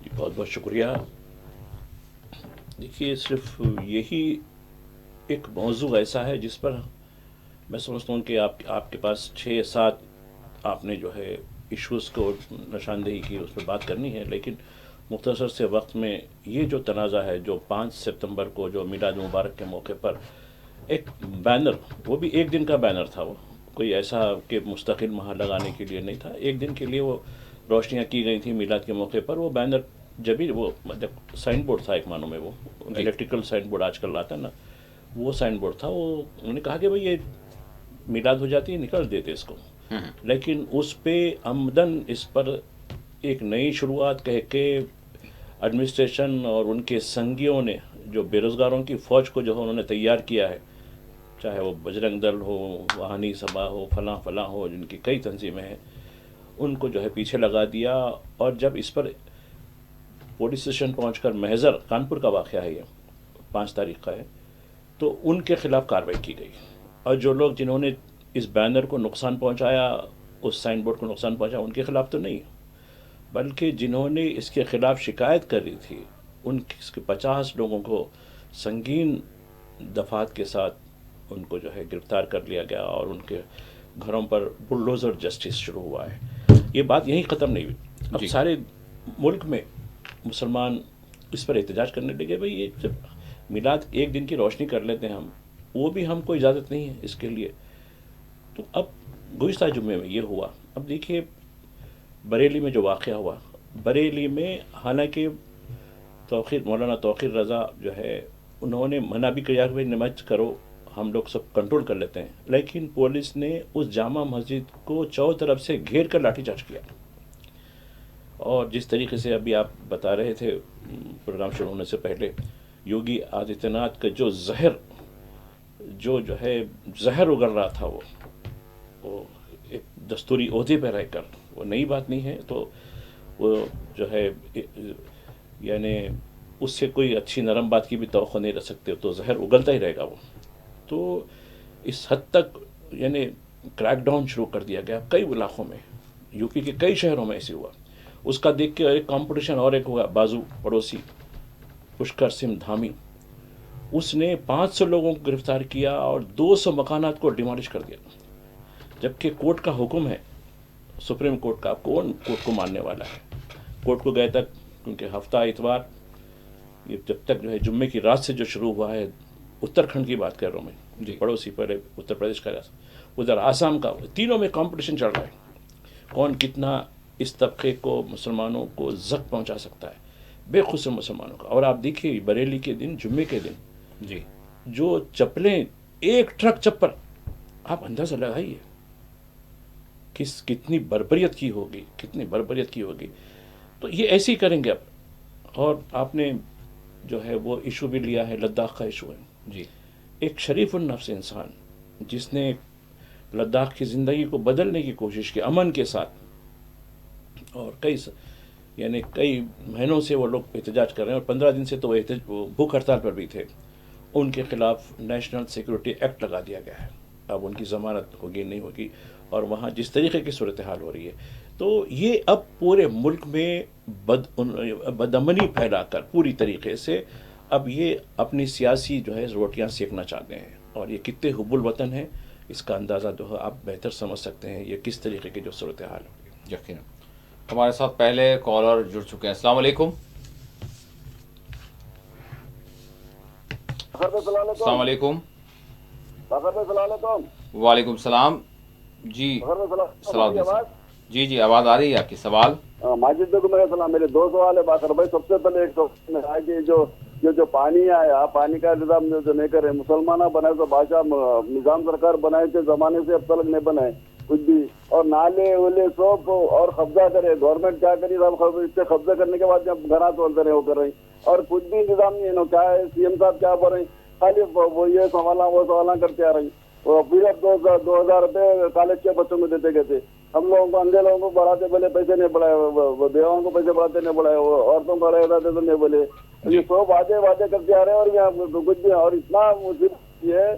جی بہت بہت شکریہ. دیکھیے صرف یہی ایک موضوع ایسا ہے جس پر میں سمجھتا ہوں کہ آپ کے پاس 6-7 آپ نے جو ہے ایشوز کو نشاندہی کی، اس پہ بات کرنی ہے، لیکن مختصر سے وقت میں یہ جو تنازع ہے جو 5 ستمبر کو جو میلاد مبارک کے موقع پر ایک بینر، وہ بھی ایک دن کا بینر تھا، وہ کوئی ایسا کہ مستقل وہاں لگانے کے لیے نہیں تھا، ایک دن کے لیے وہ روشنیاں کی گئی تھیں میلاد کے موقع پر. وہ بینر جبھی وہ سائن بورڈ تھا ایک معنوں میں، وہ الیکٹریکل سائن بورڈ آج کل آتا ہے نا، وہ سائن بورڈ تھا. وہ انہوں نے کہا کہ بھئی یہ میلاد ہو جاتی ہے، نکل دیتے اس کو، لیکن اس پہ عمدن اس پر ایک نئی شروعات کہہ کے ایڈمنسٹریشن اور ان کے سنگیوں نے جو بے روزگاروں کی فوج کو جو ہے انہوں نے تیار کیا ہے، چاہے وہ بجرنگ دل ہو، وہانی سبھا ہو، فلاں فلاں ہو، جن کی کئی تنظیمیں ہیں، ان کو جو ہے پیچھے لگا دیا. اور جب اس پر پولیس اسٹیشن پہنچ کر محضر کانپور کا واقعہ ہے، یہ 5 تاریخ کا ہے، تو ان کے خلاف کارروائی کی گئی. اور جو لوگ جنہوں نے اس بینر کو نقصان پہنچایا، اس سائن بورڈ کو نقصان پہنچایا، ان کے خلاف تو نہیں، بلکہ جنہوں نے اس کے خلاف شکایت کری تھی، ان اس کے 50 لوگوں کو سنگین دفعات کے ساتھ ان کو جو ہے گرفتار کر لیا گیا، اور ان کے گھروں پر بلڈوزر جسٹس شروع ہوا ہے. یہ بات یہیں ختم نہیں ہوئی. اب سارے ملک میں مسلمان اس پر احتجاج کرنے لگے. بھئی یہ جب میلاد ایک دن کی روشنی کر لیتے ہیں ہم، وہ بھی ہم کو اجازت نہیں ہے اس کے لیے. تو اب گزشتہ جمعے میں یہ ہوا. اب دیکھیے بریلی میں جو واقعہ ہوا، بریلی میں حالانکہ مولانا توقیر رضا جو ہے انہوں نے منع بھی کیا کہ بھائی نماز کرو، ہم لوگ سب کنٹرول کر لیتے ہیں، لیکن پولیس نے اس جامع مسجد کو چاروں طرف سے گھیر کر لاٹھی چارج کیا. اور جس طریقے سے ابھی آپ بتا رہے تھے پروگرام شروع ہونے سے پہلے، یوگی آدتیہ ناتھ کا جو ہے زہر اگل رہا تھا، وہ ایک دستوری عہدے پہ رہ کر، وہ نئی بات نہیں ہے، تو وہ جو ہے یعنی اس سے کوئی اچھی نرم بات کی بھی توقع نہیں رکھ سکتے، تو زہر اگلتا ہی رہے گا وہ. تو اس حد تک یعنی کریک ڈاؤن شروع کر دیا گیا کئی علاقوں میں، یو پی کے کئی شہروں میں ایسے ہوا. اس کا دیکھ کے ایک کمپٹیشن اور ایک ہوا، بازو پڑوسی پشکر سنگھ دھامی، اس نے 500 لوگوں کو گرفتار کیا اور 200 مکانات کو ڈیمالش کر دیا. جبکہ کورٹ کا حکم ہے، سپریم کورٹ کا، کون کورٹ کو ماننے والا ہے؟ کورٹ کو گئے تک، کیونکہ ہفتہ اتوار یہ جب تک جو ہے جمعے کی رات سے جو شروع ہوا ہے، اتراکھنڈ کی بات کر رہا ہوں میں، جی پڑوسی پر اتر پردیش کا، ادھر آسام کا، تینوں میں کمپٹیشن چل رہا ہے کون کتنا اس طبقے کو، مسلمانوں کو زخم پہنچا سکتا ہے، بے خصوص مسلمانوں کا. اور آپ دیکھیے بریلی کے دن، جمعے کے دن، جی جو چپلیں، ایک ٹرک چپل، آپ اندازہ لگائیے کتنی بربریت کی ہوگی، کتنی بربریت کی ہوگی. تو یہ ایسے ہی کریں گے اب. اور آپ نے جو ہے وہ ایشو بھی لیا ہے، لداخ کا ایشو ہے. جی ایک شریف النفس انسان جس نے لداخ کی زندگی کو بدلنے کی کوشش کی امن کے ساتھ، اور کئی مہینوں سے وہ لوگ احتجاج کر رہے ہیں، اور 15 دن سے تو وہ بھوک ہڑتال پر بھی تھے. ان کے خلاف نیشنل سیکورٹی ایکٹ لگا دیا گیا ہے. اب ان کی ضمانت ہوگی نہیں ہوگی، اور وہاں جس طریقے کی صورتحال ہو رہی ہے، تو یہ اب پورے ملک میں بدامنی پھیلا کر پوری طریقے سے اب یہ اپنی سیاسی جو ہے روٹیاں سیکنا چاہتے ہیں. اور یہ کتنے حب الوطن ہیں، اس کا اندازہ جو ہے آپ بہتر سمجھ سکتے ہیں یہ کس طریقے کی جو صورتحال ہوگی. یقیناً. ہمارے ساتھ پہلے کالر جڑ چکے ہیں. السلام علیکم. السلام علیکم. وعلیکم السلام. جی جی آواز آ رہی ہے آپ کی. سوال. ماجد کو میرا سلام. میرے 2 سوال ہے باقر بھائی. سب سے پہلے ایک سوال ہے کہ جو پانی آیا، پانی کا نظام جو نہیں کر رہے مسلمان بنائے، تو بادشاہ نظام سرکار بنائے تھے زمانے سے اب تک نہیں بنائے کچھ بھی. اور نالے ولے سب اور قبضہ کرے گورنمنٹ، کیا کری اس سے قبضہ کرنے کے بعد جب گھرا تولتے رہے وہ کر رہے ہیں، اور کچھ بھی نظام نہیں ہے. کیا ہے سی ایم صاحب کیا بول رہے ہیں، خالی وہ یہ سوال وہ سوال کرتے آ رہے ہیں. پھر اب 2000 روپے کالج کے بچوں کو دیتے گئے تھے. ہم لوگوں کو اندھے لوگوں کو بڑھاتے بولے پیسے نہیں بڑھائے، بیواؤں کو پیسے بڑھاتے نہیں بڑھائے، عورتوں کو بڑھائے تو نہیں بولے. یہ سب وعدے کرتے آ رہے ہیں، اور یہاں کچھ بھی. اور اتنا مصیبت یہ ہے،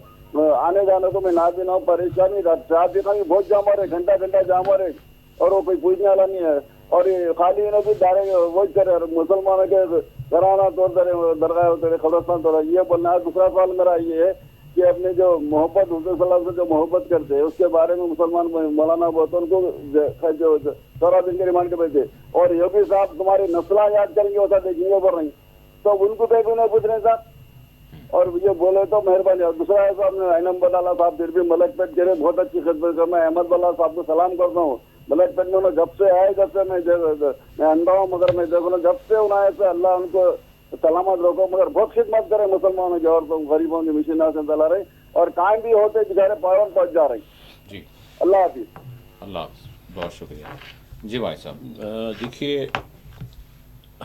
آنے جانے کو میں نہ بھی نہ ہوں، پریشانی. ٹریفک بھی بہت جام ہو رہے، گھنٹہ جام ہو رہے، اور وہ کوئی پوچھنے والا نہیں ہے. اور یہ خالی انہوں بھی دارے وہ کرے مسلمانوں کے گھرانہ طور پر درگاہ ہوتے قبرستان طور یہ بولنا ہے. دوسرا سوال میرا یہ ہے کہ اپنے جو محبت حضور صلی اللہ علیہ وسلم سے جو محبت کرتے ہیں اس کے بارے میں مسلمان مولانا بہت ان کو جو 14 دن کے ریمانڈ کے بیٹھے اور یوگی صاحب تمہاری نسلیں یاد کریں گے ویسا دیکھیں گے پر نہیں تو ان کو دیکھ انہیں پوچھ رہے صاحب اور یہ بولے تو مہربانی. اور دوسرا ہے صاحب نے اینم بلالا صاحب پھر بھی ملک پیٹ کے بہت اچھی خدمت کر میں احمد بلا صاحب کو سلام کرتا ہوں. ملک پیٹ میں جب سے آئے جب سے میں اندھا ہوں مگر میں دیکھوں جب سے انہیں ایسے اللہ ان کو سلامت رکھو مگر بہت خدمت کرے مسلمانوں کی عورتوں غریبوں کی مشین سے چلا رہے اور کام بھی ہوتے بچارے پاون پہنچ جا رہے. جی اللہ حافظ. اللہ حافظ بہت شکریہ. جی بھائی صاحب. دیکھیے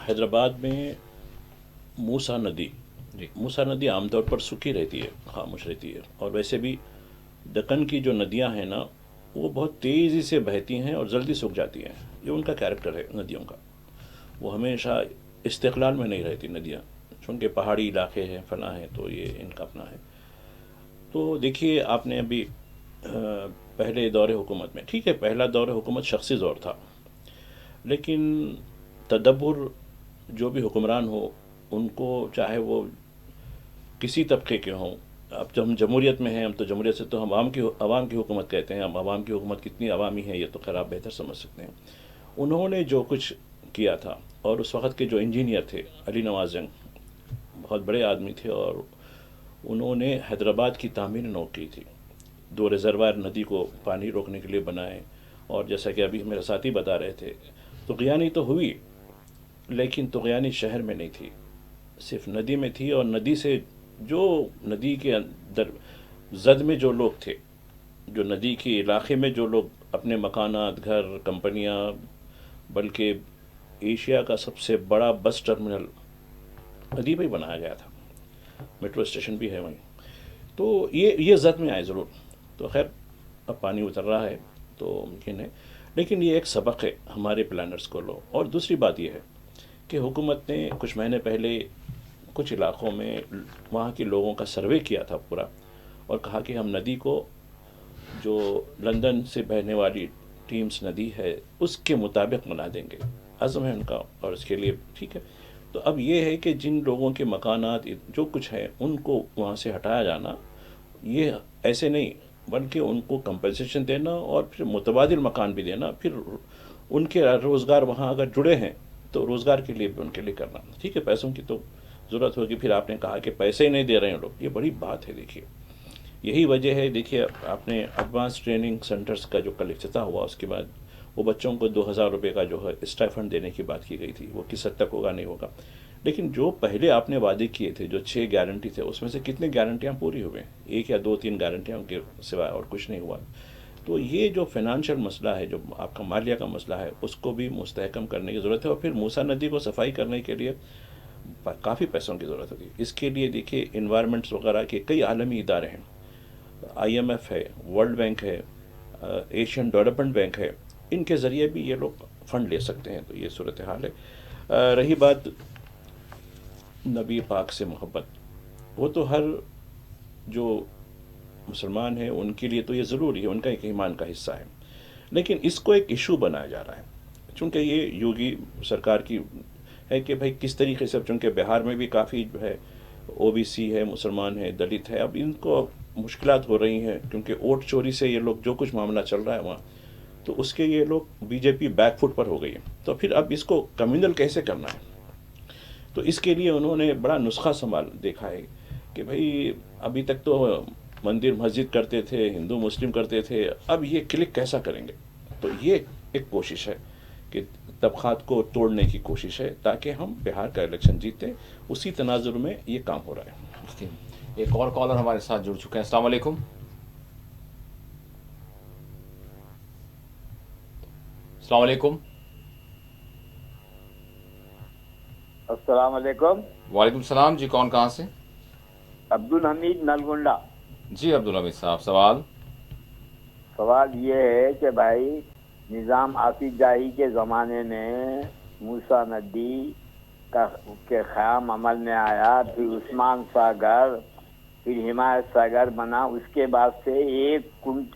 حیدرآباد میں موسیٰ ندی جی موسیٰ ندی عام طور پر سوکھی رہتی ہے خاموش رہتی ہے اور ویسے بھی دکن کی جو ندیاں ہیں نا وہ بہت تیزی سے بہتی ہیں اور جلدی سوکھ جاتی ہیں. یہ ان کا کیریکٹر ہے ندیوں کا. وہ ہمیشہ استقلال میں نہیں رہتی ندیاں چونکہ پہاڑی علاقے ہیں فلاں ہیں تو یہ ان کا اپنا ہے. تو دیکھیے آپ نے ابھی پہلے دور حکومت میں ٹھیک ہے پہلا دور حکومت شخصی دور تھا لیکن تدبر جو بھی حکمران ہو ان کو چاہے وہ کسی طبقے کے ہوں. اب جب ہم جمہوریت میں ہیں ہم تو جمہوریت سے تو ہم عوام کی حکومت کہتے ہیں. ہم عوام کی حکومت کتنی عوامی ہے یہ تو خیر آپ بہتر سمجھ سکتے ہیں. انہوں نے جو کچھ کیا تھا اور اس وقت کے جو انجینئر تھے علی نواز جنگ بہت بڑے آدمی تھے اور انہوں نے حیدرآباد کی تعمیر نو کی تھی. 2 ریزروائر ندی کو پانی روکنے کے لیے بنائے اور جیسا کہ ابھی میرے ساتھی بتا رہے تھے طغیانی تو ہوئی لیکن طغیانی شہر میں نہیں تھی صرف ندی میں تھی. اور ندی سے جو ندی کے اندر زد میں جو لوگ تھے جو ندی کے علاقے میں جو لوگ اپنے مکانات گھر کمپنیاں بلکہ ایشیا کا سب سے بڑا بس ٹرمنل ندی پہ ہی بنایا گیا تھا. میٹرو اسٹیشن بھی ہے وہیں. تو یہ زد میں آئے ضرور. تو خیر اب پانی اتر رہا ہے تو ممکن ہے لیکن یہ ایک سبق ہے ہمارے پلانرز کو لو. اور دوسری بات یہ ہے کہ حکومت نے کچھ مہینے پہلے کچھ علاقوں میں وہاں کے لوگوں کا سروے کیا تھا پورا اور کہا کہ ہم ندی کو جو لندن سے بہنے والی ٹیمز ندی ہے اس کے مطابق بنا دیں گے. عزم ہے ان کا اور اس کے لیے ٹھیک ہے. تو اب یہ ہے کہ جن لوگوں کے مکانات جو کچھ ہیں ان کو وہاں سے ہٹایا جانا یہ ایسے نہیں بلکہ ان کو کمپنسیشن دینا اور پھر متبادل مکان بھی دینا. پھر ان کے روزگار وہاں اگر جڑے ہیں تو روزگار کے لیے بھی ان کے لیے کرنا ٹھیک ہے. پیسوں کی تو ضرورت ہوگی. پھر آپ نے کہا کہ پیسے ہی نہیں دے رہے ہیں لوگ یہ بڑی بات ہے. دیکھیے یہی وجہ ہے. دیکھیے آپ نے ایڈوانس ٹریننگ سینٹرز کا جو کل افتتاح ہوا اس کے بعد وہ بچوں کو 2000 روپے کا جو ہے اسٹائفنڈ دینے کی بات کی گئی تھی. وہ کس حد تک ہوگا نہیں ہوگا لیکن جو پہلے آپ نے وعدے کیے تھے جو 6 گارنٹی تھے اس میں سے کتنے گارنٹیاں پوری ہوئے ہیں؟ 1 یا 2-3 گارنٹیاں ان کے سوائے اور کچھ نہیں ہوا. تو یہ جو فائنانشیل مسئلہ ہے جو آپ کا مالیہ کا مسئلہ ہے اس کو بھی مستحکم کرنے کی ضرورت ہے. اور پھر موسیٰ ندی کو صفائی کرنے کے لیے کافی پیسوں کی ضرورت ہوگی. اس کے لیے دیکھیے انوائرمنٹس وغیرہ کے کئی عالمی ادارے ہیں. IMF ہے ورلڈ بینک ہے ایشین ڈیولپمنٹ بینک ہے. ان کے ذریعے بھی یہ لوگ فنڈ لے سکتے ہیں. تو یہ صورتحال ہے. رہی بات نبی پاک سے محبت وہ تو ہر جو مسلمان ہیں ان کے لیے تو یہ ضروری ہے ان کا ایک ایمان کا حصہ ہے لیکن اس کو ایک ایشو بنایا جا رہا ہے چونکہ یہ یوگی سرکار کی ہے کہ بھائی کس طریقے سے چونکہ بہار میں بھی کافی جو ہے OBC ہے مسلمان ہے دلت ہے. اب ان کو مشکلات ہو رہی ہیں کیونکہ ووٹ چوری سے یہ لوگ جو کچھ معاملہ چل رہا ہے وہاں تو اس کے یہ لوگ BJP بیک فٹ پر ہو گئی ہے. تو پھر اب اس کو کمیونل کیسے کرنا ہے تو اس کے لیے انہوں نے بڑا نسخہ سنبھال دیکھا ہے کہ بھائی ابھی تک تو مندر مسجد کرتے تھے ہندو مسلم کرتے تھے اب یہ کلک کیسا کریں گے. تو یہ ایک کوشش ہے کہ طبقات کو توڑنے کی کوشش ہے تاکہ ہم بہار کا الیکشن جیتے. اسی تناظر میں یہ کام ہو رہا ہے. ایک اور کالر ہمارے ساتھ جڑ چکے ہیں. السلام علیکم. السلام علیکم. السلام علیکم. وعلیکم السلام. جی کون کہاں سے؟ عبدالحمید نلگنڈا. جی عبدالحمید صاحب سوال یہ ہے کہ بھائی نظام آصف جاہی کے زمانے میں موسیٰ ندی کے قیام عمل میں آیا پھر عثمان ساگر پھر حمایت ساگر بنا اس کے بعد سے 1 کنٹ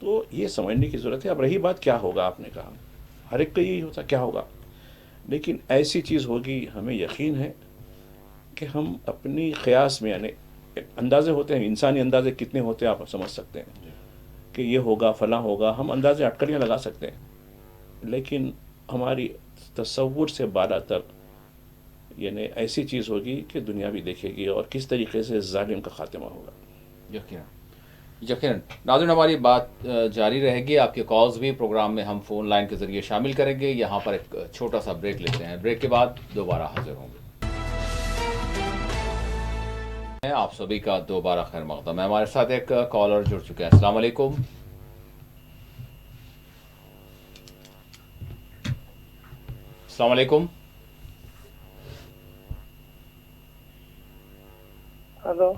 تو یہ سمجھنے کی ضرورت ہے. اب رہی بات کیا ہوگا، آپ نے کہا ہر ایک کا یہی ہوتا کیا ہوگا، لیکن ایسی چیز ہوگی ہمیں یقین ہے کہ ہم اپنی قیاس میں، یعنی اندازے ہوتے ہیں، انسانی اندازے کتنے ہوتے ہیں آپ سمجھ سکتے ہیں کہ یہ ہوگا فلاں ہوگا، ہم اندازے اٹکلیاں لگا سکتے ہیں، لیکن ہماری تصور سے بالا تر یعنی ایسی چیز ہوگی کہ دنیا بھی دیکھے گی اور کس طریقے سے ظالم کا خاتمہ ہوگا. یقیناً یقیناً. ناظرین ہماری بات جاری رہے گی، آپ کے کالز بھی پروگرام میں ہم فون لائن کے ذریعے شامل کریں گے. یہاں پر ایک چھوٹا سا بریک لیتے ہیں، بریک کے بعد دوبارہ حاضر ہوں گے. آپ سبھی کا دوبارہ خیر مقدم ہے. ہمارے ساتھ ایک کالر جڑ چکے ہیں. السلام علیکم. السلام علیکم. ہلو.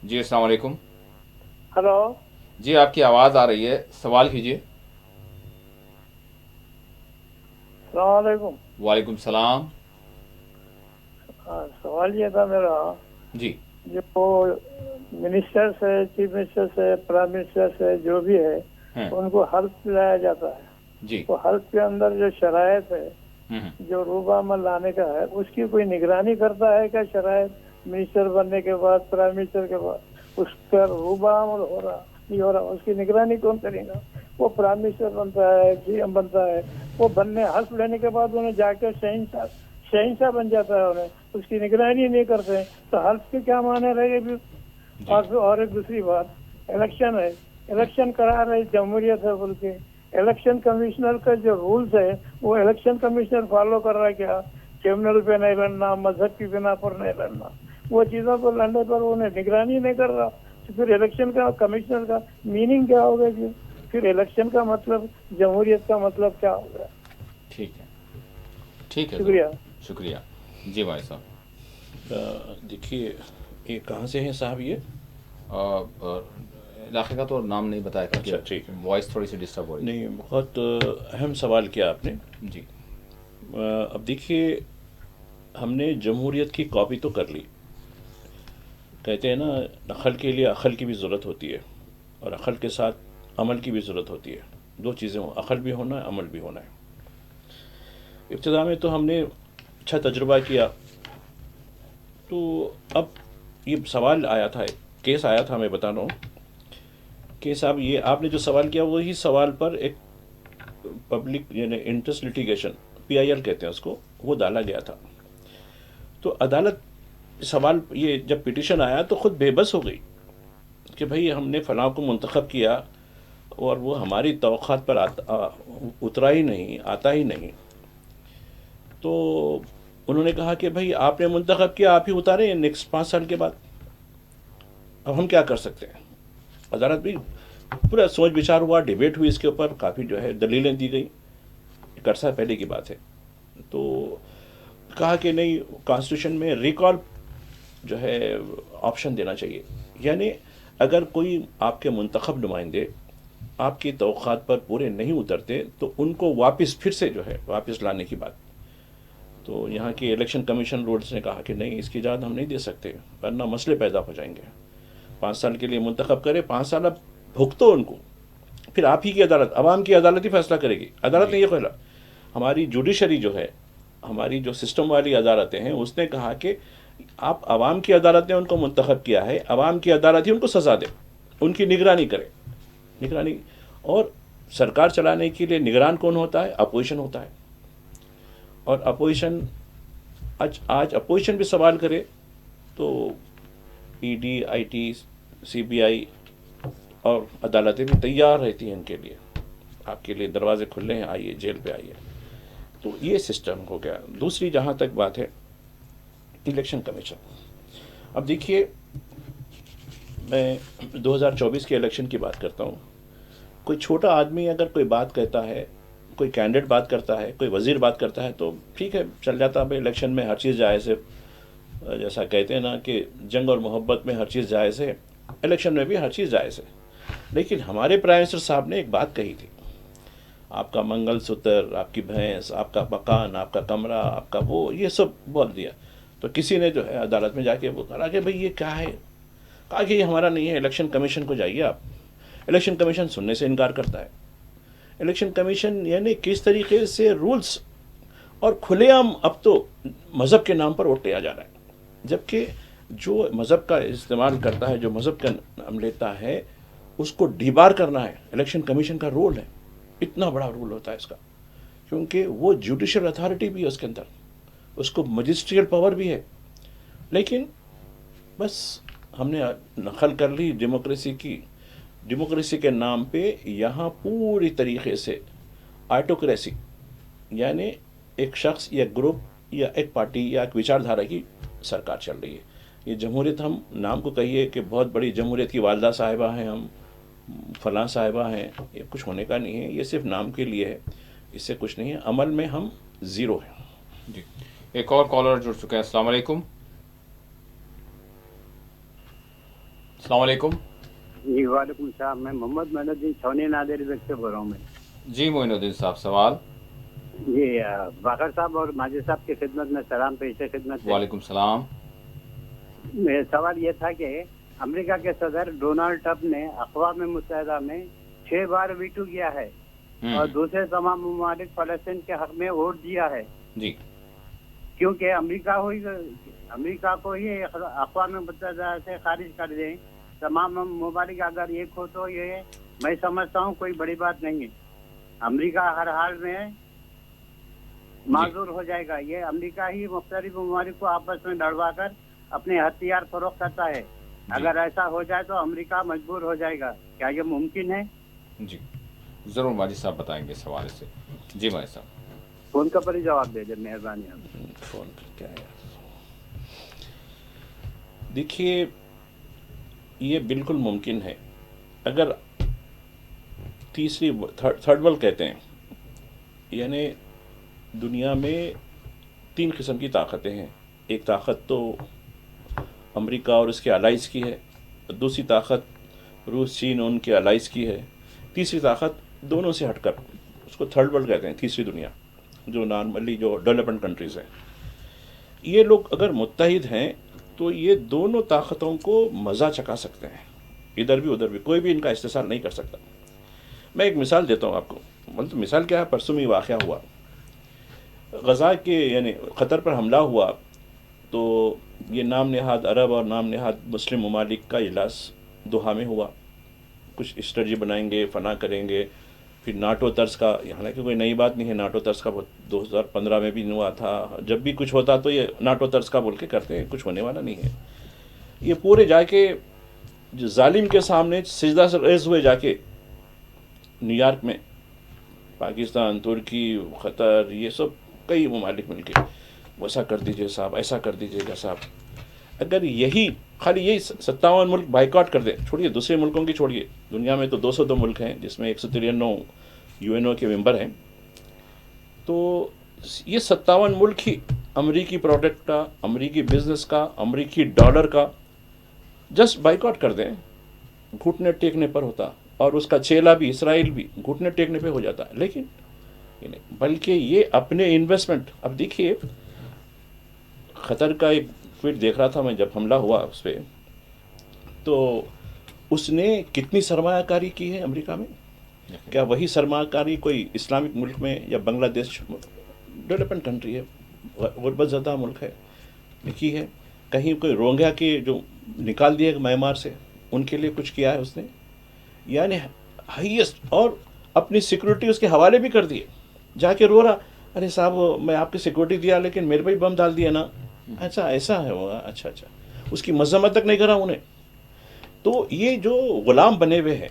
جی السلام علیکم. ہلو. جی آپ کی آواز آ رہی ہے، سوال کیجیے. السلام علیکم. وعلیکم السلام. سوال یہ تھا میرا، جی جو منسٹر سے، چیف منسٹر سے، پرائم منسٹر سے جو بھی ہے ہیں. ان کو حلف دلایا جاتا ہے، جی تو حلف کے اندر جو شرائط ہے ہوں. جو روبہ عمل لانے کا ہے، اس کی کوئی نگرانی کرتا ہے کیا؟ شرائط منسٹر بننے کے بعد، پرائم منسٹر کے بعد اس کا روبہ عمل ہو رہا نہیں ہو رہا، اس کی نگرانی کون کرے گا؟ وہ پرائم منسٹر بنتا ہے، سی ایم بنتا ہے، وہ بننے حلف لینے کے بعد انہیں جا کے شہنشاہ بن جاتا ہے، انہیں اس کی نگرانی نہیں کرتے، تو حلف کے کیا معنی رہے گے؟ اور ایک دوسری بات، الیکشن ہے، الیکشن کرا رہے جمہوریت ہے بول کے، الیکشن کمشنر کا جو رولز ہے وہ الیکشن کمشنر فالو کر رہا ہے کیا؟ کرمنل پہ نہیں لڑنا، مذہب کی بنا پر نہیں لڑنا، وہ چیزوں پر لڑنے پر انہیں نگرانی نہیں کر رہا، تو پھر الیکشن کا کمشنر کا میننگ کیا ہوگا جی؟ پھر الیکشن کا مطلب، جمہوریت کا مطلب کیا ہوگا؟ ٹھیک ہے ٹھیک ہے، شکریہ. شکریہ. جی بھائی صاحب. دیکھیے یہ کہاں سے ہیں صاحب؟ یہ علاقے کا تو نام نہیں بتایا اچھا ٹھیک ہے، وائس تھوڑی سی ڈسٹرب ہو رہی نہیں بہت اہم سوال کیا آپ نے. ہے. جی اب دیکھیے ہم نے جمہوریت کی کاپی تو کر لی، کہتے ہیں نا نقل کے لیے عقل کی بھی ضرورت ہوتی ہے، اور عقل کے ساتھ عمل کی بھی ضرورت ہوتی ہے، دو چیزیں ہوں، عقل بھی ہونا ہے، عمل بھی ہونا ہے. ابتدا میں تو ہم نے اچھا تجربہ کیا، تو اب یہ سوال آیا تھا، کیس آیا تھا، میں بتا رہا ہوں کہ صاحب یہ آپ نے جو سوال کیا وہی سوال پر ایک پبلک یعنی انٹرسٹ لٹیگیشن PIL کہتے ہیں اس کو، وہ ڈالا گیا تھا. تو عدالت سوال یہ جب پٹیشن آیا تو خود بے بس ہو گئی کہ بھئی ہم نے فلاں کو منتخب کیا اور وہ ہماری توقعات پر اترا ہی نہیں، آتا ہی نہیں. تو انہوں نے کہا کہ بھئی آپ نے منتخب کیا، آپ ہی اتارے نیکسٹ 5 سال کے بعد، اب ہم کیا کر سکتے ہیں. عدالت بھی پورا سوچ بچار ہوا، ڈیبیٹ ہوئی اس کے اوپر، کافی جو ہے دلیلیں دی گئی، ایک عرصہ پہلے کی بات ہے. تو کہا کہ نہیں، کانسٹیٹیوشن میں ریکال جو ہے آپشن دینا چاہیے، یعنی اگر کوئی آپ کے منتخب نمائندے آپ کی توقعات پر پورے نہیں اترتے تو ان کو واپس پھر سے جو ہے واپس لانے کی بات. تو یہاں کی الیکشن کمیشن رولز نے کہا کہ نہیں، اس کی اجازت ہم نہیں دے سکتے ورنہ مسئلے پیدا ہو جائیں گے. 5 سال کے لیے منتخب کرے، 5 سال اب بھگتو ان کو، پھر آپ ہی کی عدالت، عوام کی عدالت ہی فیصلہ کرے گی. عدالت نے یہ کہا، ہماری جوڈیشری جو ہے، ہماری جو سسٹم والی عدالتیں ہیں، اس نے کہا کہ آپ عوام کی عدالت نے ان کو منتخب کیا ہے، عوام کی عدالت ہی ان کو سزا دے، ان کی نگرانی کرے. نگرانی اور سرکار چلانے کے لیے نگران کون ہوتا ہے؟ اپوزیشن ہوتا ہے. اور اپوزیشن آج اپوزیشن بھی سوال کرے تو ED IT CBI اور عدالتیں بھی تیار رہتی ہیں ان کے لیے، آپ کے لیے دروازے کھلے ہیں، آئیے جیل پہ آئیے. تو یہ سسٹم ہو گیا. دوسری جہاں تک بات ہے الیکشن کمیشن، اب دیکھیے میں 2024 کے الیکشن کی بات کرتا ہوں. کوئی چھوٹا آدمی اگر کوئی بات کہتا ہے، کوئی کینڈیڈیٹ بات کرتا ہے، کوئی وزیر بات کرتا ہے تو ٹھیک ہے، چل جاتا ہے. الیکشن میں ہر چیز جائز ہے، جیسا کہتے ہیں نا کہ جنگ اور محبت میں ہر چیز جائز ہے، الیکشن میں بھی ہر چیز جائز ہے. لیکن ہمارے پرائم منسٹر صاحب نے ایک بات کہی تھی، آپ کا منگل سوتر، آپ کی بھینس، آپ کا مکان، آپ کا کمرہ، آپ کا وہ، یہ سب بول دیا. تو کسی نے جو ہے عدالت میں جا کے وہ کہا کہ بھئی یہ کیا ہے؟ کہا کہ یہ ہمارا نہیں ہے، الیکشن کمیشن کو جائیے آپ. الیکشن کمیشن سننے سے انکار کرتا ہے. الیکشن کمیشن یعنی کس طریقے سے رولز اور کھلے عام اب تو مذہب کے نام پر ووٹ لیا جا رہا ہے, جبکہ جو مذہب کا استعمال کرتا ہے, جو مذہب کا نام لیتا ہے, اس کو ڈیبار کرنا ہے الیکشن کمیشن کا رول ہے. اتنا بڑا رول ہوتا ہے اس کا, کیونکہ وہ جوڈیشل اتھارٹی بھی ہے اس کے اندر, اس کو مجسٹریل پاور بھی ہے. لیکن بس ہم نے نقل کر لی ڈیموکریسی کی. ڈیموکریسی کے نام پہ یہاں پوری طریقے سے آٹوکریسی, یعنی ایک شخص یا گروپ یا ایک پارٹی یا ایک وچار دھارا کی سرکار چل رہی ہے. یہ جمہوریت, ہم نام کو کہیے کہ بہت بڑی جمہوریت کی والدہ صاحبہ ہیں, ہم فلاں صاحبہ ہیں, یہ کچھ ہونے کا نہیں ہے, یہ صرف نام کے لیے ہے, اس سے کچھ نہیں ہے. عمل میں ہم زیرو ہیں. جی, ایک اور کالر جڑ چکے ہیں. السلام علیکم. السلام علیکم. جی وعلیکم السلام. میں محمد معین الدین چھونی نادری بیگ سے بول رہا ہوں. میں جی معین الدین صاحب, سوال. جی باقر صاحب اور ماجد صاحب کی خدمت میں سلام پیش خدمت ہے. وعلیکم السلام. میرا سوال یہ تھا کہ امریکہ کے صدر ڈونلڈ ٹرمپ نے اقوام متحدہ میں 6 بار ویٹو کیا ہے اور دوسرے تمام ممالک فلسطین کے حق میں ووٹ دیا ہے. جی, کیونکہ امریکہ کو ہی اقوام متحدہ سے خارج کر دیں تمام ممالک اگر ایک ہو تو یہ میں سمجھتا ہوں کوئی بڑی بات نہیں ہے. امریکہ ہر حال میں معذور ہو جائے گا. یہ امریکہ ہی مختلف ممالک کو آپس میں لڑوا کر اپنے ہتھیار فروخت کرتا ہے. اگر ایسا ہو جائے تو امریکہ مجبور ہو جائے گا. کیا یہ ممکن ہے؟ جی ضرور ماجد صاحب بتائیں گے اس حوالے سے. جی ماجد صاحب فون کا پر ہی جواب دے دیں مہربانی. فون کیا ہے, دیکھیے یہ بالکل ممکن ہے. اگر تیسری تھرڈ ورلڈ کہتے ہیں, یعنی دنیا میں 3 قسم کی طاقتیں ہیں. ایک طاقت تو امریکہ اور اس کے الائز کی ہے, دوسری طاقت روس چین اور ان کے الائز کی ہے, تیسری طاقت دونوں سے ہٹ کر اس کو تھرڈ ورلڈ کہتے ہیں, تیسری دنیا, جو نارملی جو ڈیولپمنٹ کنٹریز ہیں. یہ لوگ اگر متحد ہیں تو یہ دونوں طاقتوں کو مزہ چکھا سکتے ہیں, ادھر بھی ادھر بھی, کوئی بھی ان کا استحصال نہیں کر سکتا. میں ایک مثال دیتا ہوں آپ کو. مطلب مثال کیا ہے, پرسوں میں واقعہ ہوا, غزہ کے یعنی قطر پر حملہ ہوا تو یہ نام نہاد عرب اور نام نہاد مسلم ممالک کا اجلاس دوحہ میں ہوا. کچھ اسٹریٹجی بنائیں گے, فنا کریں گے. پھر ناٹو طرز کا, حالانکہ کوئی نئی بات نہیں ہے, ناٹو طرز کا 2015 میں بھی ہوا تھا. جب بھی کچھ ہوتا تو یہ ناٹو طرز کا بول کے کرتے ہیں, کچھ ہونے والا نہیں ہے. یہ پورے جا کے جو ظالم کے سامنے سجدہ سے ریز ہوئے جا کے نیو یارک میں, پاکستان, ترکی, قطر, یہ سب کئی ممالک مل کے ویسا کر دیجئے صاحب, ایسا کر دیجئے گا صاحب. اگر یہی خالی یہی 57 ملک بائیکاٹ کر دیں, چھوڑیے دوسرے ملکوں کی چھوڑیے, دنیا میں تو 202 ملک ہیں جس میں 193 UN کے ممبر ہیں, تو یہ 57 ملک ہی امریکی پروڈکٹ کا, امریکی بزنس کا, امریکی ڈالر کا جسٹ بائیکاٹ کر دیں, گھٹنے ٹیکنے پر ہوتا, اور اس کا چیلا بھی اسرائیل بھی گھٹنے ٹیکنے پہ ہو جاتا ہے. لیکن بلکہ یہ اپنے انویسٹمنٹ, اب دیکھیے قطر کا ایک ٹویٹ دیکھ رہا تھا میں جب حملہ ہوا اس پہ, تو اس نے کتنی سرمایہ کاری کی ہے امریکہ میں. کیا وہی سرمایہ کاری کوئی اسلامک ملک میں یا بنگلہ دیش ڈیولپمنٹ کنٹری ہے, غربت زدہ ملک ہے, کی ہے؟ کہیں کوئی روہنگیا کے جو نکال دیے میانمار سے, ان کے لیے کچھ کیا ہے اس نے؟ یعنی ہائیسٹ, اور اپنی سیکورٹی اس کے حوالے بھی کر دیے. جا کے رو رہا, ارے صاحب میں آپ کی سیکورٹی دیا لیکن میرے پہ بم ڈال دیا نا. اچھا ایسا ہے وہ, اچھا اچھا, اس کی مذمت تک نہیں کرا انہیں. تو یہ جو غلام بنے ہوئے ہیں,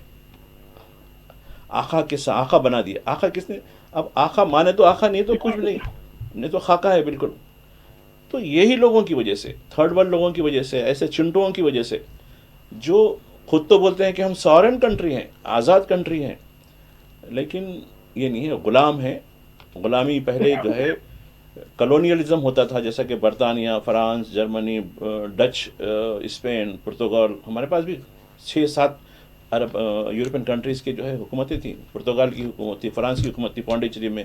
آقا کے ساتھ آقا بنا دیا. آقا کس نے؟ اب آقا مانے تو آقا, نہیں تو کچھ بھی نہیں, نہیں تو خاکہ ہے بالکل. تو یہی لوگوں کی وجہ سے, تھرڈ ورلڈ لوگوں کی وجہ سے, ایسے چنٹوؤں کی وجہ سے, جو خود تو بولتے ہیں کہ ہم سورن کنٹری ہیں, آزاد کنٹری ہیں, لیکن یہ نہیں ہے, غلام ہیں. غلامی پہلے جو ہے کلونیلزم ہوتا تھا, جیسا کہ برطانیہ, فرانس, جرمنی, ڈچ, اسپین, پرتگال. ہمارے پاس بھی 6-7 عرب یورپین کنٹریز کی جو ہے حکومتیں تھیں. پرتگال کی حکومت تھی, فرانس کی حکومت تھی پونڈیچری میں,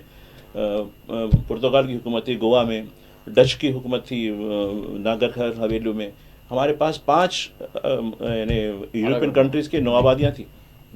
پرتگال کی حکومت تھی گوا میں, ڈچ کی حکومت تھی ناگر حویلی میں. ہمارے پاس 5 یعنی یورپین کنٹریز کی نوآبادیاں تھیں.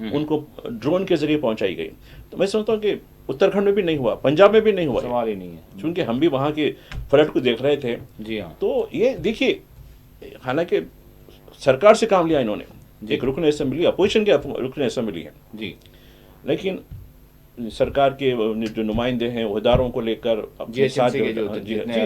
ان کو ڈرون کے ذریعے پہنچائی گئی. تو میں سمجھتا ہوں کہ اتراکھنڈ میں بھی نہیں ہوا, پنجاب میں بھی نہیں ہوا, سوال ہی نہیں ہے, چونکہ ہم بھی وہاں کے فلڈ کو دیکھ رہے تھے. جی ہاں, تو یہ دیکھیے, حالانکہ سرکار سے کام لیا انہوں نے, ایک رکن اسمبلی, اپوزیشن کے رکن اسمبلی ہیں, جی لیکن سرکار کے جو نمائندے ہیں عہدیداروں کو لے کر اپنے ساتھ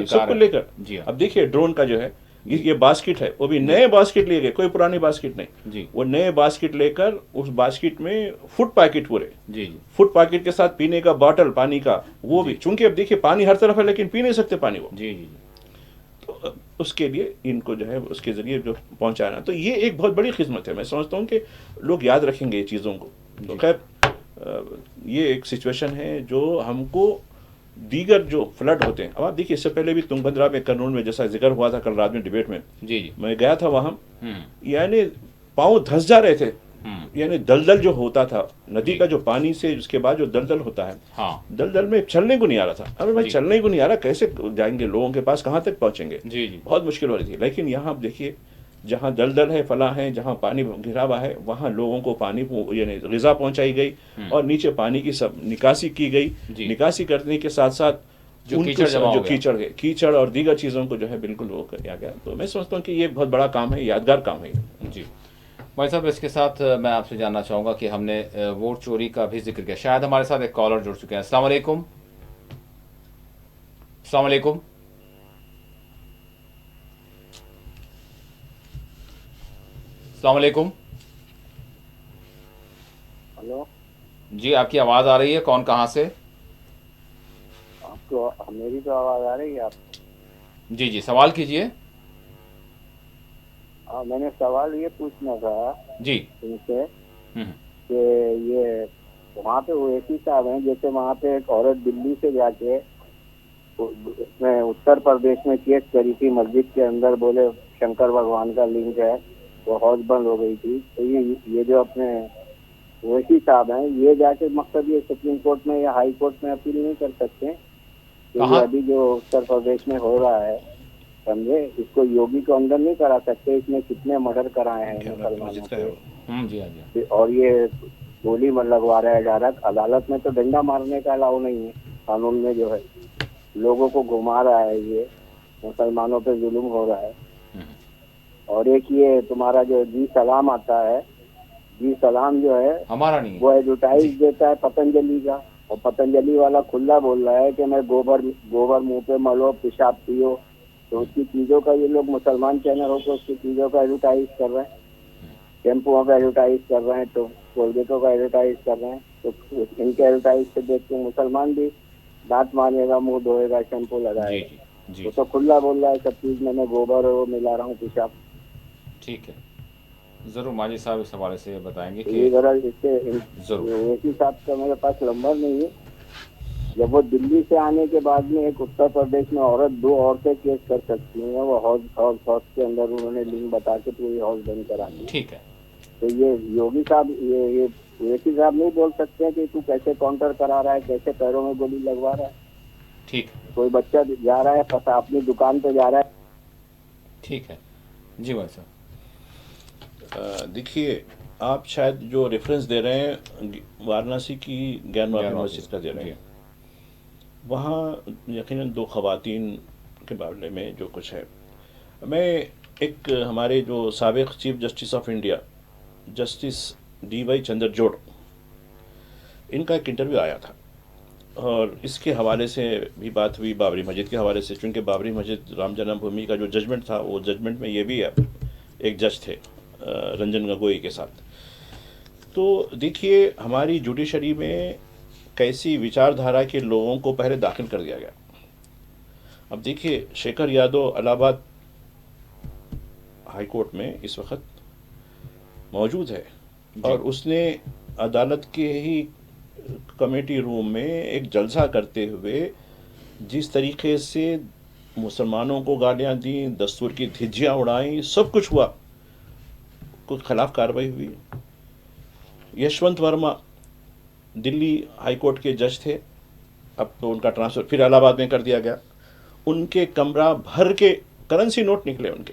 سب کو لے کر, اب دیکھیے ڈرون کا جو ہے یہ باسکٹ ہے, وہ بھی نئے باسکٹ لیے گئے, کوئی پرانی باسکٹ نہیں, جی وہ نئے باسکٹ لے کر اس باسکٹ میں فوڈ پیکٹ پورے, جی جی فوڈ پیکٹ کے ساتھ پینے کا باٹل پانی کا, وہ بھی چونکہ اب دیکھیے پانی ہر طرف ہے لیکن پی نہیں سکتے پانی وہ, جی جی تو اس کے لیے ان کو جو ہے اس کے ذریعے جو پہنچانا, تو یہ ایک بہت بڑی خدمت ہے. میں سمجھتا ہوں کہ لوگ یاد رکھیں گے یہ چیزوں کو. تو خیر یہ ایک سچویشن ہے جو ہم کو دیگر جو فلڈ ہوتے ہیں, اب آپ دیکھیے اس سے پہلے بھی تنگبھدرا میں, کرنول میں جیسا ذکر ہوا تھا کل رات میں ڈیبیٹ میں, جی جی میں گیا تھا وہاں, یعنی پاؤں دھس جا رہے تھے, یعنی دلدل جو ہوتا تھا ندی کا, جو پانی سے اس کے بعد جو دلدل ہوتا ہے, ہاں دلدل میں چلنے کو نہیں آ رہا تھا. ارے بھائی چلنے کو نہیں آ رہا, کیسے جائیں گے لوگوں کے پاس, کہاں تک پہنچیں گے, جی جی بہت مشکل ہو رہی تھی. لیکن یہاں آپ دیکھیے جہاں دلدل ہے, فلاں ہے, جہاں پانی گھرا ہوا ہے, وہاں لوگوں کو پانی یعنی غذا پہنچائی گئی, اور نیچے پانی کی سب نکاسی کی گئی. نکاسی کرنے کے ساتھ ساتھ جو کیچڑ اور دیگر چیزوں کو جو ہے بالکل وہ کیا گیا. تو میں سمجھتا ہوں کہ یہ بہت بڑا کام ہے, یادگار کام ہے. جی بھائی صاحب, اس کے ساتھ میں آپ سے جاننا چاہوں گا کہ ہم نے ووٹ چوری کا بھی ذکر کیا, شاید ہمارے ساتھ ایک کالر جڑ چکے ہیں. السلام علیکم. السلام علیکم. السلام علیکم. ہلو جی آپ کی آواز آ رہی ہے, کون کہاں سے؟ آپ کو میری تو آواز آ رہی ہے آپ کو؟ جی جی سوال کیجئے. میں نے سوال یہ پوچھنا تھا جی ان سے کہ یہ وہاں پہ وہ ایسی صاحب ہیں, جیسے وہاں پہ ایک عورت دلی سے جا کے اس میں اتر پردیش میں کیس کری تھی, مسجد کے اندر بولے شنکر بھگوان کا لنگ ہے, وہ حوض بند ہو گئی تھی. تو یہ جو اپنے ویسی صاحب ہیں, یہ جا کے مقصد یہ سپریم کورٹ میں یا ہائی کورٹ میں اپیل نہیں کر سکتے کہ یہ ابھی جو اتر پردیش میں ہو رہا ہے, سمجھے, اس کو یوگی کو اندر نہیں کرا سکتے, اس نے کتنے مرڈر کرائے ہیں مسلمانوں کے, اور یہ گولی لگوا رہا ہے ڈائریکٹ. عدالت میں تو ڈنڈا مارنے کا الاؤ نہیں ہے, قانون میں جو ہے لوگوں کو گھما رہا ہے, یہ مسلمانوں پہ ظلم ہو رہا ہے. اور ایک یہ تمہارا جو جی سلام آتا ہے, جی سلام جو ہے ہمارا نہیں, وہ ایڈورٹائز دیتا ہے پتنجلی کا, اور پتنجلی والا کھلا بول رہا ہے کہ میں گوبر منہ پہ ملو, پیشاب پیو. تو اس کی چیزوں کا یہ لوگ مسلمان چینل ہو کے اس کی چیزوں کا ایڈورٹائز کر رہے ہیں, شیمپوؤں کا ایڈورٹائز کر رہے ہیں, تو کولگیٹوں کا ایڈورٹائز کر رہے ہیں. تو ان کے ایڈورٹائز سے دیکھ کے مسلمان بھی دانت مانے گا, منہ دھوئے گا, شیمپو لگائے گا. وہ تو کھلا بول رہا ہے سب چیز میں گوبر وہ ملا رہا ہوں, پیشاب. ٹھیک ہے, ضرور ماجد صاحب اس حوالے سے بتائیں گے کہ ویسی صاحب کا میرے پاس نمبر نہیں ہے. جب وہ دلی سے آنے کے بعد میں ایک اتر پردیش میں عورت, 2 عورتیں کیس کر سکتی ہیں, وہ حوض کے اندر انہوں نے لنک بتا کے پوری حوض بند کرا دی. ٹھیک ہے, تو یہ یوگی صاحب یہ ویسی صاحب نہیں بول سکتے ہیں کہ تو کیسے کاؤنٹر کرا رہا ہے, کیسے پیروں میں گولی لگوا رہا ہے. ٹھیک, کوئی بچہ جا رہا ہے اپنی دکان پہ جا رہا ہے. ٹھیک ہے جی بھائی صاحب. دیکھیے آپ شاید جو ریفرنس دے رہے ہیں وارانسی کی گیان واپی مسجد کا دے رہے ہیں, وہاں یقیناً 2 خواتین کے بارے میں جو کچھ ہے, میں ایک ہمارے جو سابق chief justice of India justice DY Chandrachud, ان کا ایک انٹرویو آیا تھا, اور اس کے حوالے سے بھی بات ہوئی بابری مسجد کے حوالے سے, چونکہ بابری مسجد رام جنم بھومی کا جو ججمنٹ تھا, وہ ججمنٹ میں یہ بھی ہے ایک جج تھے رنجن گگوئی کے ساتھ. تو دیکھیے ہماری جوڈیشری میں کیسی وچار دھارا کے لوگوں کو پہلے داخل کر دیا گیا. اب دیکھیے شیکھر یادو الہ آباد ہائی کورٹ میں اس وقت موجود ہے, اور اس نے عدالت کے ہی کمیٹی روم میں ایک جلسہ کرتے ہوئے جس طریقے سے مسلمانوں کو گالیاں دیں, دستور کی دھجیاں اڑائیں, سب کچھ ہوا, کوئی خلاف کارروائی ہوئی. یشونت ورما دلی ہائی کورٹ کے جج تھے, اب تو ان کا ٹرانسفر پھر الہ آباد میں کر دیا گیا. ان کے کمرہ بھر کے کرنسی نوٹ نکلے, ان کے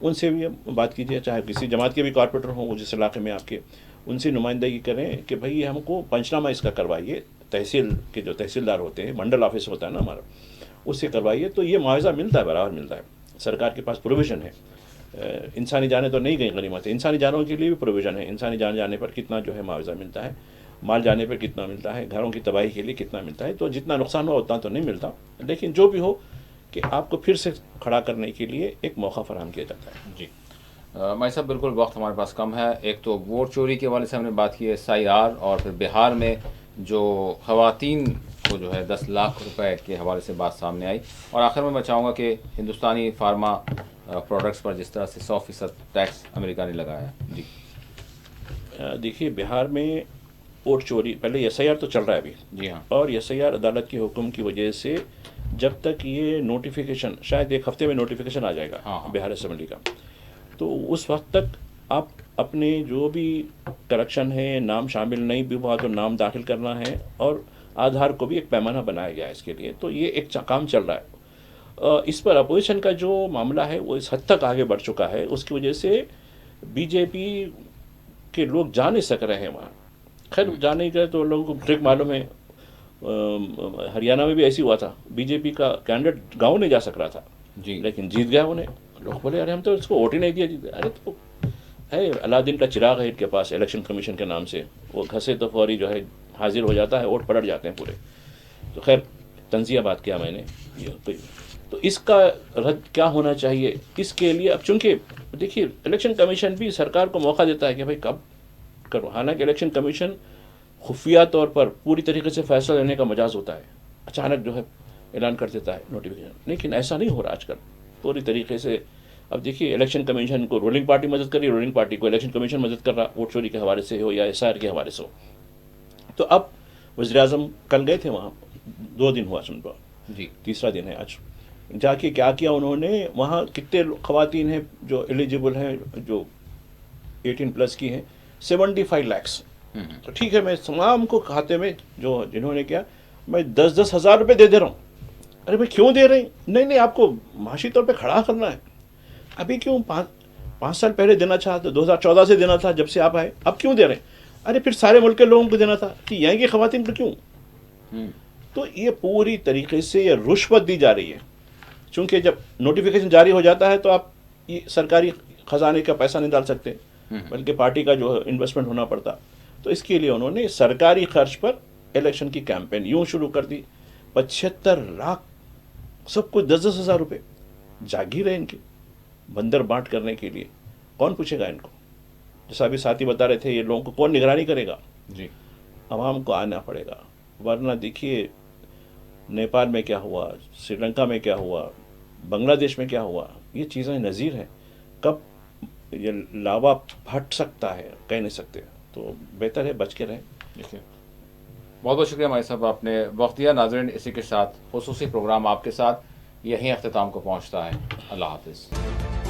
ان سے بھی بات کیجیے، چاہے کسی جماعت کے بھی کارپوریٹر ہوں وہ جس علاقے میں آپ کے، ان سے نمائندگی کریں کہ بھائی ہم کو پنچنامہ اس کا کروائیے، تحصیل کے جو تحصیلدار ہوتے ہیں، منڈل آفس ہوتا ہے نا ہمارا، اس سے کروائیے تو یہ معاوضہ ملتا ہے، برابر ملتا ہے، سرکار کے پاس پروویژن ہے۔ انسانی جانیں تو نہیں گئی غنیمت ہے، انسانی جانوں کے لیے بھی پروویژن ہے، انسانی جان جانے پر کتنا جو ہے معاوضہ ملتا ہے، مال جانے پر کتنا ملتا ہے، گھروں کی تباہی کے لیے کتنا ملتا ہے، تو جتنا نقصان ہوا اتنا تو نہیں ملتا، لیکن جو بھی ہو کہ آپ کو پھر سے کھڑا کرنے کے لیے ایک موقع فراہم کیا جاتا ہے۔ جی مائی صاحب، بالکل وقت ہمارے پاس کم ہے۔ ایک تو ووٹ چوری کے حوالے سے ہم نے بات کی ہے، SIR، اور پھر بہار میں جو خواتین کو جو ہے 10 لاکھ روپے کے حوالے سے بات سامنے آئی، اور آخر میں چاہوں گا کہ ہندوستانی فارما پروڈکٹس پر جس طرح سے 100% ٹیکس امریکہ نے لگایا ہے۔ جی دیکھیے بہار میں ووٹ چوری، پہلے SIR تو چل رہا ہے ابھی، جی ہاں، اور SIR عدالت کے حکم کی وجہ سے جب تک یہ نوٹیفیکیشن، شاید ایک ہفتے میں نوٹیفیکیشن آ جائے گا ہاں۔ بہار اسمبلی کا، تو اس وقت تک آپ اپنے جو بھی کریکشن ہے، نام شامل نہیں بھی ہوا تو نام داخل کرنا ہے، اور آدھار کو بھی ایک پیمانہ بنایا گیا ہے اس کے لیے، تو یہ ایک کام چل رہا ہے۔ اس پر اپوزیشن کا جو معاملہ ہے وہ اس حد تک آگے بڑھ چکا ہے، اس کی وجہ سے BJP کے لوگ جا نہیں سک رہے ہیں وہاں۔ خیر جا نہیں گئے تو لوگوں کو ٹرک معلوم ہے، ہریانہ میں بھی ایسی ہوا تھا، BJP کا کینڈیڈیٹ گاؤں نہیں جا سک رہا تھا، جی لیکن جیت گیا انہیں، لوگ بولے ارے ہم تو اس کو ووٹ ہی نہیں دیا، جیت گیا۔ ارے تو ہے علادین کا چراغ ہے ان کے پاس الیکشن کمیشن کے نام سے، وہ گھسے تو فوری جو ہے حاضر ہو جاتا ہے، ووٹ پلٹ جاتے ہیں پورے۔ تو خیر تنزیہ بات کیا میں نے، تو اس کا رد کیا ہونا چاہیے، اس کے لیے اب چونکہ دیکھیے الیکشن کمیشن بھی سرکار کو موقع دیتا ہے کہ بھائی کب کرو، حالانکہ الیکشن کمیشن خفیہ طور پر پوری طریقے سے فیصلہ لینے کا مجاز ہوتا ہے، اچانک جو ہے اعلان کر دیتا ہے نوٹیفیکیشن، لیکن ایسا نہیں ہو رہا آج کل پوری طریقے سے۔ اب دیکھیے الیکشن کمیشن کو رولنگ پارٹی مدد کر رہی ہے، رولنگ پارٹی کو الیکشن کمیشن مدد کر رہا، ووٹ چوری کے حوالے سے ہو یا SIR کے حوالے سے ہو۔ تو اب وزیر اعظم کل گئے تھے وہاں، 2 دن ہوا سن پا، جی تیسرا دن ہے آج، جا کے کیا کیا انہوں نے، وہاں کتنے خواتین ہیں جو ایلیجیبل ہیں، جو 18+ کی ہیں، 75 لاکھ۔ تو ٹھیک ہے، میں تمام کو کھاتے میں جو جنہوں نے کیا، میں 10-10 ہزار روپے دے رہا ہوں۔ ارے بھائی کیوں دے رہے ہیں؟ نہیں آپ کو معاشی طور پہ کھڑا کرنا ہے، ابھی کیوں 5 سال پہلے دینا چاہتے، 2014 سے دینا تھا جب سے آپ آئے، اب کیوں دے رہے ہیں؟ ارے پھر سارے ملک کے لوگوں کو دینا تھا، کہ یہاں کی خواتین کو کیوں؟ تو یہ پوری طریقے سے یہ رشوت دی جا رہی ہے، چونکہ جب نوٹیفیکیشن جاری ہو جاتا ہے تو آپ یہ سرکاری خزانے کا پیسہ نہیں ڈال سکتے، بلکہ پارٹی کا جو انویسٹمنٹ ہونا پڑتا، تو اس کے لیے انہوں نے سرکاری خرچ پر الیکشن کی کیمپین یوں شروع کر دی، 75 لاکھ سب کو 10-10 ہزار روپے جاگیر ہے ان کی بندر بانٹ کرنے کے لیے۔ کون پوچھے گا ان کو؟ جیسا ابھی ساتھی بتا رہے تھے، یہ لوگوں کو کون نگرانی کرے گا؟ جی عوام کو آنا پڑے گا، ورنہ دیکھیے نیپال میں کیا ہوا، سری لنکا میں کیا ہوا، بنگلہ دیش میں کیا ہوا، یہ چیزیں نظیر ہیں، کب یہ لاوا پھٹ سکتا ہے کہہ نہیں سکتے، تو بہتر ہے بچ کے رہیں۔ دیکھیے بہت بہت شکریہ مائی صاحب، آپ نے وقت دیا۔ ناظرین اسی کے ساتھ خصوصی پروگرام آپ کے ساتھ یہیں اختتام کو پہنچتا ہے۔ اللہ حافظ۔